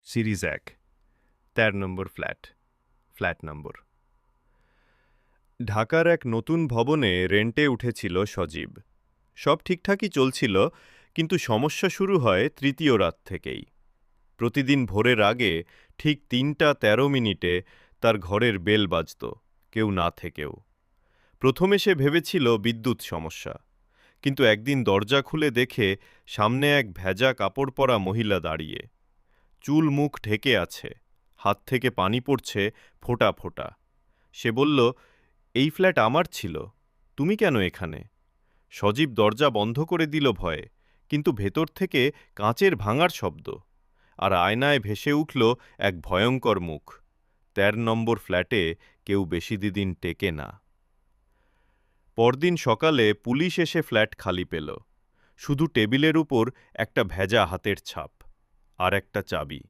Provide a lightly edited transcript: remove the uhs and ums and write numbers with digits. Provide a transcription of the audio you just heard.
Series ১, ১৩ number flat নম্বর। ঢাকার এক নতুন ভবনে রেন্টে উঠেছিল সজীব। সব ঠিকঠাকই চলছিল, কিন্তু সমস্যা শুরু হয় তৃতীয় রাত থেকেই। প্রতিদিন ভোরের আগে ঠিক ৩টা ১৩ মিনিটে তার ঘরের বেল বাজত, কেউ না থেকেও। প্রথমে সে ভেবেছিল বিদ্যুৎ সমস্যা, কিন্তু একদিন দরজা খুলে দেখে সামনে এক ভেজা কাপড় পরা মহিলা দাঁড়িয়ে। চুল মুখ ঢেকে আছে, হাত থেকে পানি পড়ছে ফোঁটা ফোঁটা। সে বলল, এই ফ্ল্যাট আমার ছিল, তুমি কেন এখানে? সজীব দরজা বন্ধ করে দিল ভয়ে, কিন্তু ভেতর থেকে কাঁচের ভাঙার শব্দ, আর আয়নায় ভেসে উঠল এক ভয়ঙ্কর মুখ। ১৩ নম্বর ফ্ল্যাটে কেউ বেশি দিন টেকে না। পরদিন সকালে পুলিশ এসে ফ্ল্যাট খালি পেল। শুধু টেবিলের উপর একটা ভেজা হাতের ছাপ আর একটা চাবি।